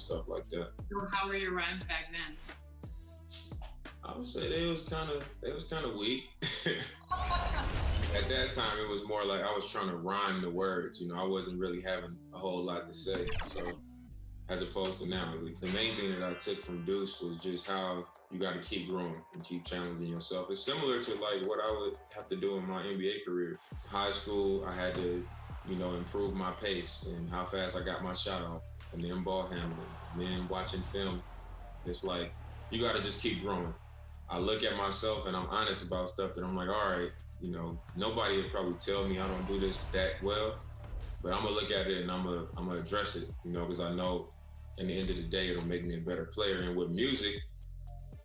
stuff like that. So how were your rhymes back then? I would say they was kind of weak. At that time, it was more like I was trying to rhyme the words. I wasn't really having a whole lot to say. So, as opposed to now, the main thing that I took from Deuce was just how you got to keep growing and keep challenging yourself. It's similar to like what I would have to do in my NBA career. High school, I had to, improve my pace and how fast I got my shot off, and then ball handling, and then watching film. It's like you got to just keep growing. I look at myself and I'm honest about stuff that I'm like, all right, nobody would probably tell me I don't do this that well, but I'm gonna look at it and I'm gonna address it, because I know in the end of the day, it'll make me a better player. And with music,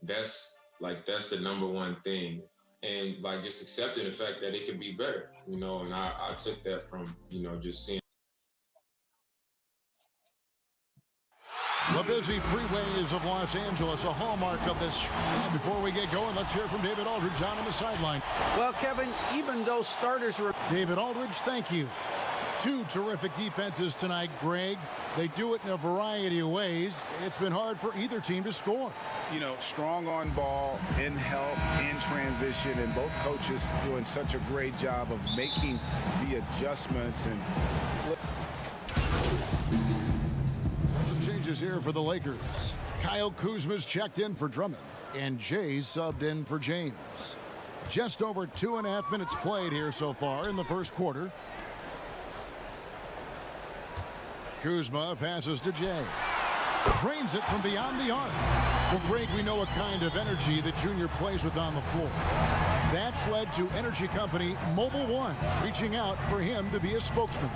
that's the number one thing. And like just accepting the fact that it could be better, and I took that from, just seeing. The busy freeways of Los Angeles, a hallmark of this. And before we get going, let's hear from David Aldridge on the sideline. Well, Kevin, even though starters were... David Aldridge, thank you. Two terrific defenses tonight, Greg. They do it in a variety of ways. It's been hard for either team to score. Strong on ball, in help, in transition, and both coaches doing such a great job of making the adjustments. And some changes here for the Lakers. Kyle Kuzma's checked in for Drummond, and Jay's subbed in for James. Just over 2.5 minutes played here so far in the first quarter. Kuzma passes to Jay. Drains it from beyond the arc. Well, Greg, we know what kind of energy that Junior plays with on the floor. That's led to energy company Mobile One reaching out for him to be a spokesman.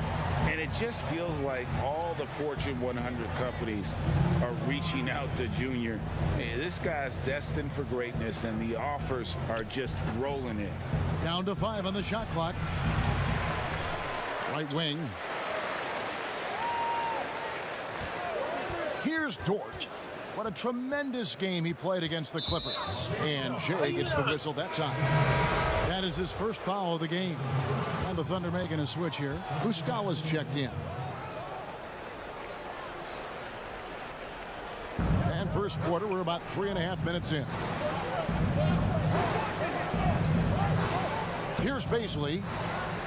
And it just feels like all the Fortune 100 companies are reaching out to Junior. Hey, this guy's destined for greatness, and the offers are just rolling in. Down to 5 on the shot clock. Right wing. Here's Dort. What a tremendous game he played against the Clippers. And Jay gets the whistle that time. That is his first foul of the game. And the Thunder making a switch here. Muscala's checked in. And first quarter, we're about 3.5 minutes in. Here's Baisley.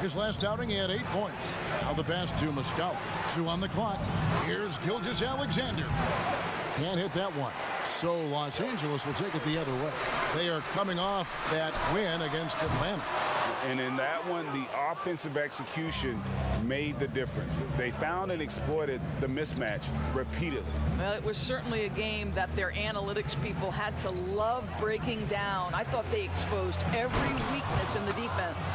His last outing, he had 8 points. Now the pass to Muscala. 2 on the clock. Here's Gilgeous-Alexander. Can't hit that one. So Los Angeles will take it the other way. They are coming off that win against Atlanta. And in that one, the offensive execution made the difference. They found and exploited the mismatch repeatedly. Well, it was certainly a game that their analytics people had to love breaking down. I thought they exposed every weakness in the defense.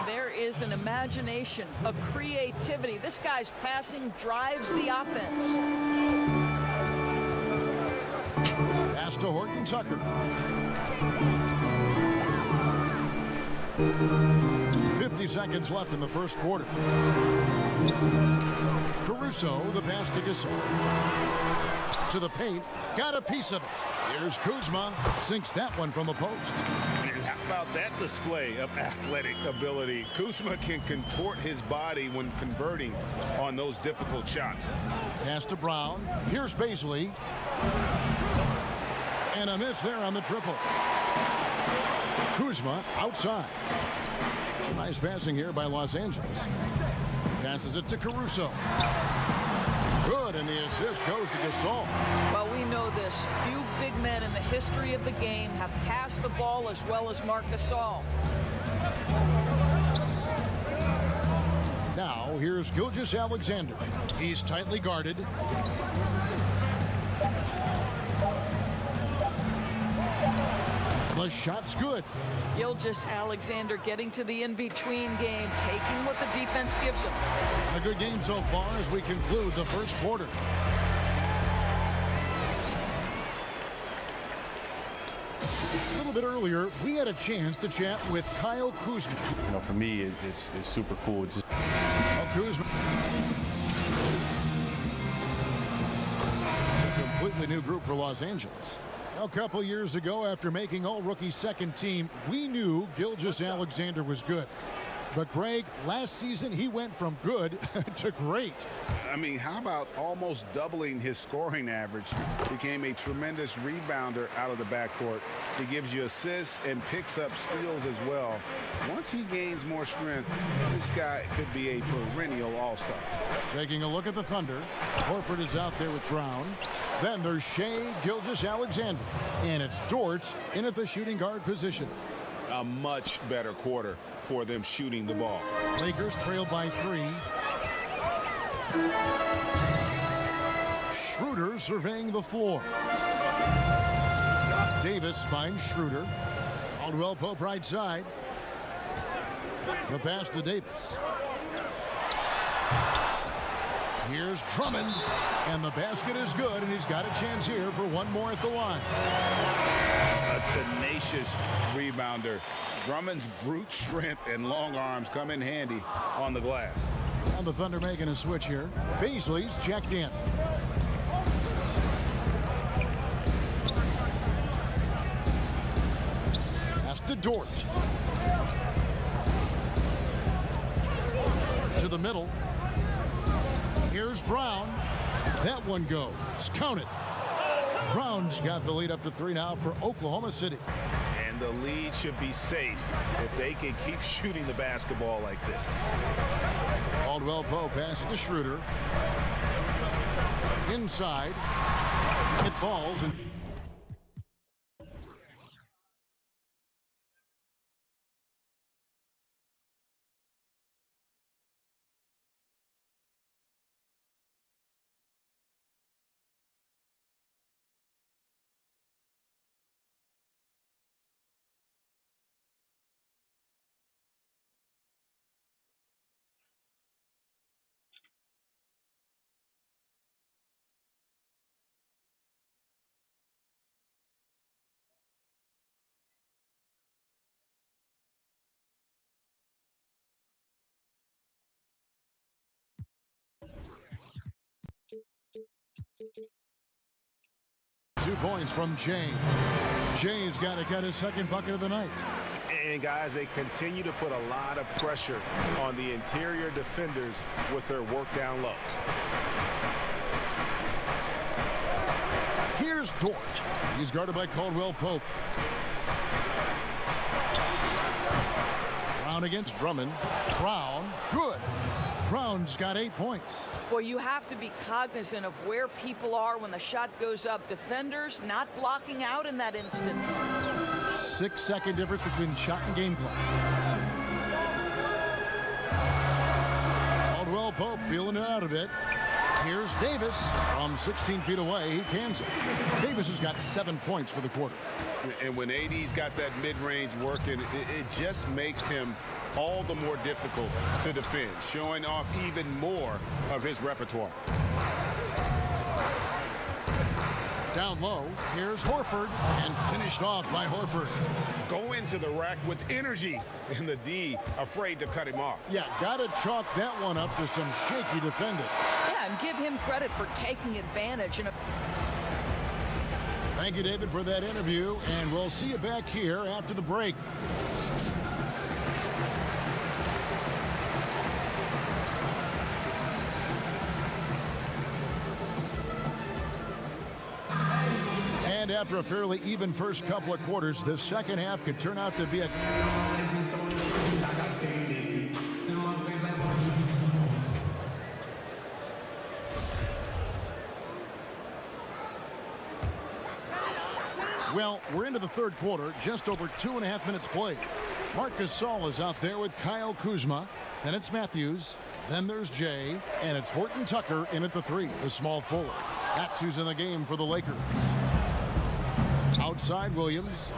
There is an imagination, a creativity. This guy's passing drives the offense. Pass to Horton Tucker. 50 seconds left in the first quarter. Caruso, the pass to Gasol. To the paint, got a piece of it. Here's Kuzma, sinks that one from the post. And how about that display of athletic ability? Kuzma can contort his body when converting on those difficult shots. Pass to Brown. Here's Baisley. And a miss there on the triple. Kuzma outside. Nice passing here by Los Angeles. Passes it to Caruso. Good, and the assist goes to Gasol. Well, we know this. Few big men in the history of the game have passed the ball as well as Marc Gasol. Now, here's Gilgeous-Alexander. He's tightly guarded. The shot's good. Gilgeous-Alexander getting to the in-between game, taking what the defense gives him. A good game so far as we conclude the first quarter. A little bit earlier, we had a chance to chat with Kyle Kuzma. For me, it's super cool. Kuzma. A completely new group for Los Angeles. A couple years ago, after making all-rookie second team, we knew Gilgeous-Alexander was good. But Greg, last season he went from good to great. I mean, how about almost doubling his scoring average? Became a tremendous rebounder out of the backcourt. He gives you assists and picks up steals as well. Once he gains more strength, this guy could be a perennial all-star. Taking a look at the Thunder. Horford is out there with Brown. Then there's Shai Gilgeous-Alexander. And it's Dort in at the shooting guard position. A much better quarter for them shooting the ball. Lakers trail by 3. Schroeder surveying the floor. Davis finds Schroeder. Caldwell Pope right side. The pass to Davis. Here's Drummond, and the basket is good, and he's got a chance here for one more at the line. A tenacious rebounder. Drummond's brute strength and long arms come in handy on the glass. And the Thunder making a switch here. Beasley's checked in. Pass to Dort. To the middle. Here's Brown. That one goes. Count it. Brown's got the lead up to 3 now for Oklahoma City. And the lead should be safe if they can keep shooting the basketball like this. Caldwell Pope passes to Schroeder. Inside. It falls and Two points from Jay. Jay's got to get his second bucket of the night. And guys, they continue to put a lot of pressure on the interior defenders with their work down low. Here's Dort. He's guarded by Caldwell Pope. Brown against Drummond. Brown, good. Brown's got 8 points. Boy, you have to be cognizant of where people are when the shot goes up. Defenders not blocking out in that instance. 6-second difference between shot and game clock. Caldwell Pope feeling it out a bit. Here's Davis from 16 feet away. He cans it. Davis has got 7 points for the quarter. And when AD's got that mid-range working, it just makes him all the more difficult to defend, showing off even more of his repertoire. Down low, here's Horford, and finished off by Horford. Go into the rack with energy, and the D afraid to cut him off. Yeah, got to chalk that one up to some shaky defending. Yeah, and give him credit for taking advantage. Thank you, David, for that interview, and we'll see you back here after the break. And after a fairly even first couple of quarters, the second half could turn out to be a... Well, we're into the third quarter, just over 2.5 minutes played. Marc Gasol is out there with Kyle Kuzma. Then it's Matthews. Then there's Jay. And it's Horton Tucker in at the 3, the small forward. That's who's in the game for the Lakers. Outside Williams.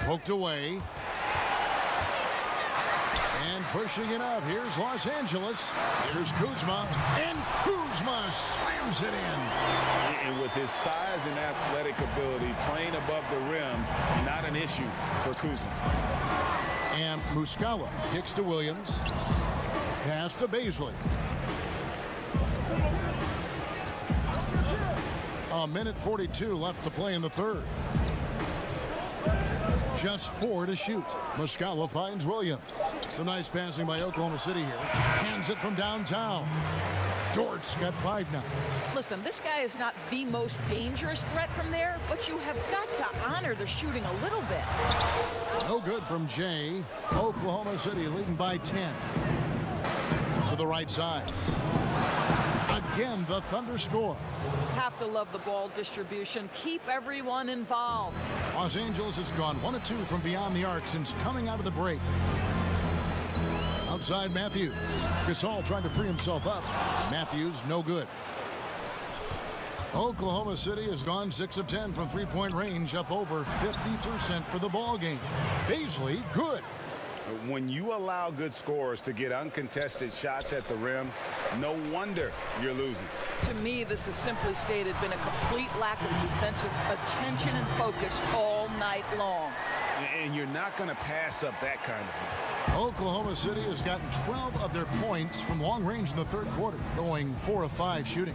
Poked away. And pushing it up. Here's Los Angeles. Here's Kuzma. And Kuzma slams it in. And with his size and athletic ability, playing above the rim, not an issue for Kuzma. And Muscala kicks to Williams. Pass to Beasley. A minute 42 left to play in the third. Just 4 to shoot. Muscala finds Williams. Some nice passing by Oklahoma City here. Hands it from downtown. Dort's got 5 now. Listen, this guy is not the most dangerous threat from there, but you have got to honor the shooting a little bit. No good from Jay. Oklahoma City leading by 10. To the right side. Again, the Thunder score. Have to love the ball distribution. Keep everyone involved. Los Angeles has gone 1 of 2 from beyond the arc since coming out of the break. Outside Matthews. Gasol trying to free himself up. Matthews, no good. Oklahoma City has gone 6 of 10 from three-point range, up over 50% for the ball game. Beasley, good. When you allow good scorers to get uncontested shots at the rim, no wonder you're losing. To me, this has simply stated been a complete lack of defensive attention and focus all night long. And you're not going to pass up that kind of thing. Oklahoma City has gotten 12 of their points from long range in the third quarter, going 4 of 5 shooting.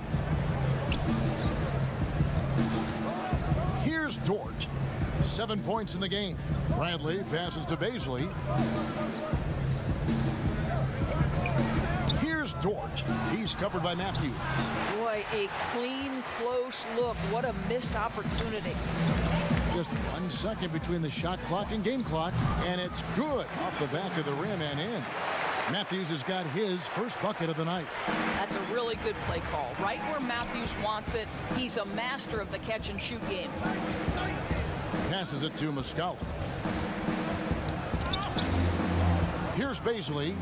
Here's Dort. 7 points in the game. Bradley passes to Beasley. Here's Dort. He's covered by Matthews. Boy, a clean, close look. What a missed opportunity. Just 1 second between the shot clock and game clock, and it's good off the back of the rim and in. Matthews has got his first bucket of the night. That's a really good play call. Right where Matthews wants it. He's a master of the catch-and-shoot game. Passes it to Muscala. Here's Beasley.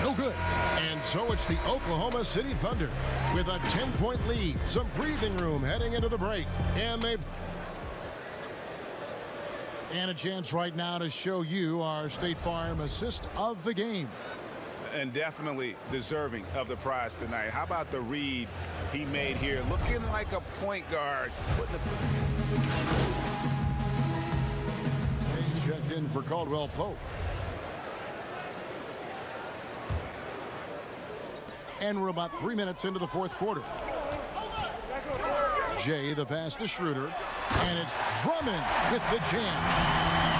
No good. And so it's the Oklahoma City Thunder with a 10-point lead. Some breathing room heading into the break. And a chance right now to show you our State Farm assist of the game. And definitely deserving of the prize tonight. How about the read he made here? Looking like a point guard. He's checked in for Caldwell Pope. And we're about 3 minutes into the fourth quarter. Jay, the pass to Schroeder. And it's Drummond with the jam.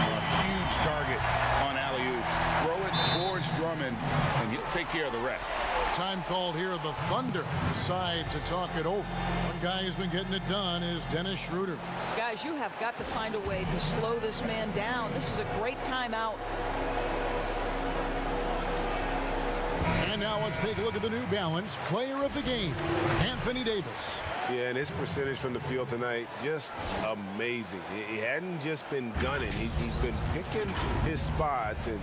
A huge target on alley-oops. Throw it towards Drummond, and he'll take care of the rest. Time called here. The Thunder decide to talk it over. One guy who's been getting it done is Dennis Schroeder. Guys, you have got to find a way to slow this man down. This is a great timeout. And now let's take a look at the New Balance player of the game, Anthony Davis. Yeah, and his percentage from the field tonight, just amazing. He hadn't just been gunning. He's been picking his spots, and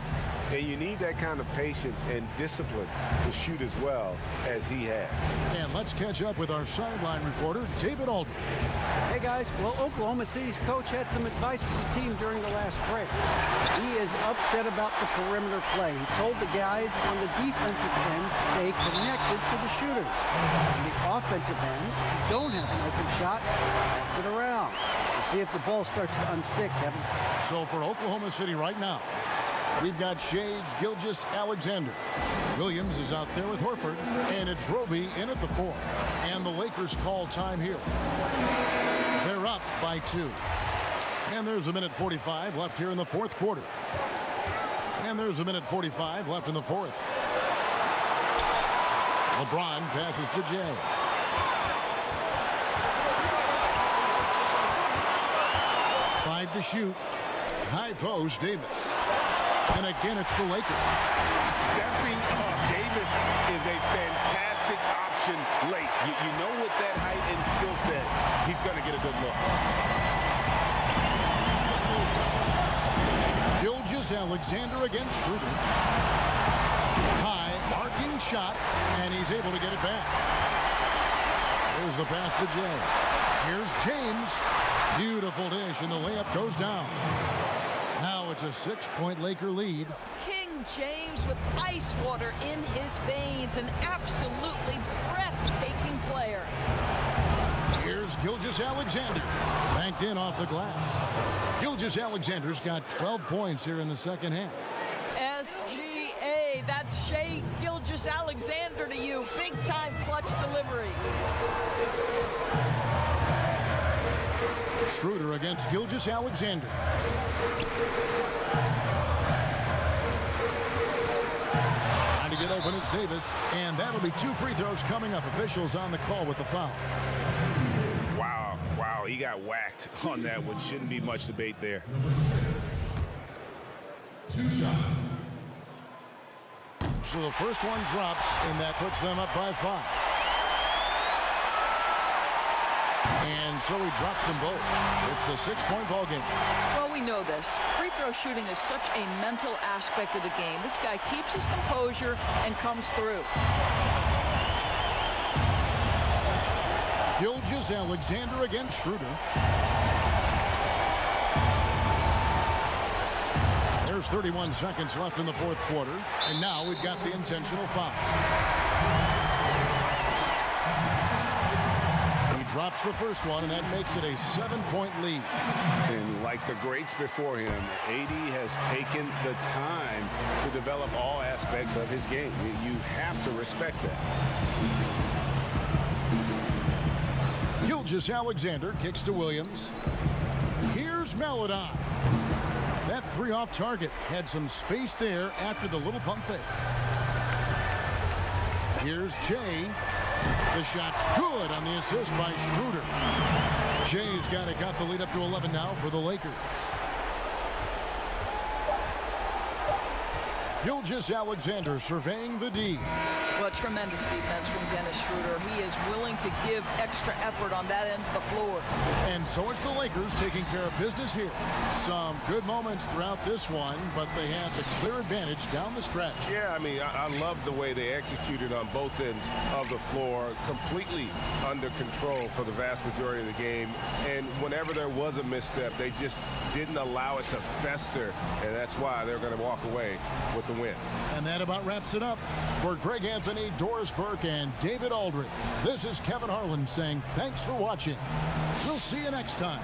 you need that kind of patience and discipline to shoot as well as he had. And let's catch up with our sideline reporter, David Aldridge. Hey, guys. Well, Oklahoma City's coach had some advice for the team during the last break. He is upset about the perimeter play. He told the guys on the defensive end, stay connected to the shooters. On the offensive end, don't have an open shot, pass it around. We'll see if the ball starts to unstick, Kevin. So for Oklahoma City right now, we've got Shea Gilgeous-Alexander. Williams is out there with Horford, and it's Roby in at the 4. And the Lakers call time here. They're up by 2. And there's a minute 45 left here in the fourth quarter. And there's a minute 45 left in the fourth. LeBron passes to Jay. Five to shoot. High post, Davis. And again, it's the Lakers. Stepping up. Davis is a fantastic option late. You know with that height and skill set, he's going to get a good look. Gilgeous-Alexander against Schroeder. High, arcing shot, and he's able to get it back. Here's the pass to Jay. Here's James. Beautiful dish, and the layup goes down. Now it's a 6-point Laker lead. King James with ice water in his veins. An absolutely breathtaking player. Here's Gilgeous-Alexander. Banked in off the glass. Gilgeous-Alexander's got 12 points here in the second half. SGA, that's Shea Gilgeous-Alexander to you. Big time clutch delivery. Schroeder against Gilgeous-Alexander. Trying to get open is Davis, and that'll be 2 free throws coming up. Officials on the call with the foul. Wow, he got whacked on that one. Shouldn't be much debate there. 2 shots. So the first one drops, and that puts them up by 5. And so he drops them both. It's a 6-point ball game. Well, we know this. Free throw shooting is such a mental aspect of the game. This guy keeps his composure and comes through. Gilgeous-Alexander against Schroeder. There's 31 seconds left in the fourth quarter. And now we've got the intentional foul. He drops the first one, and that makes it a 7-point lead. And like the greats before him, AD has taken the time to develop all aspects of his game. You have to respect that. Gilgeous-Alexander kicks to Williams. Here's Maladon. That 3 off target had some space there after the little pump fake. Here's Jay. The shot's good on the assist by Schroeder. Jay's got the lead up to 11 now for the Lakers. Gilgeous-Alexander surveying the D. Well, tremendous defense from Dennis Schroeder. He is willing to give extra effort on that end of the floor. And so it's the Lakers taking care of business here. Some good moments throughout this one, but they have the clear advantage down the stretch. Yeah, I mean, I love the way they executed on both ends of the floor, completely under control for the vast majority of the game. And whenever there was a misstep, they just didn't allow it to fester, and that's why they're going to walk away with the win. And that about wraps it up. For Greg Anthony, Doris Burke, and David Aldridge, this is Kevin Harlan saying thanks for watching. We'll see you next time.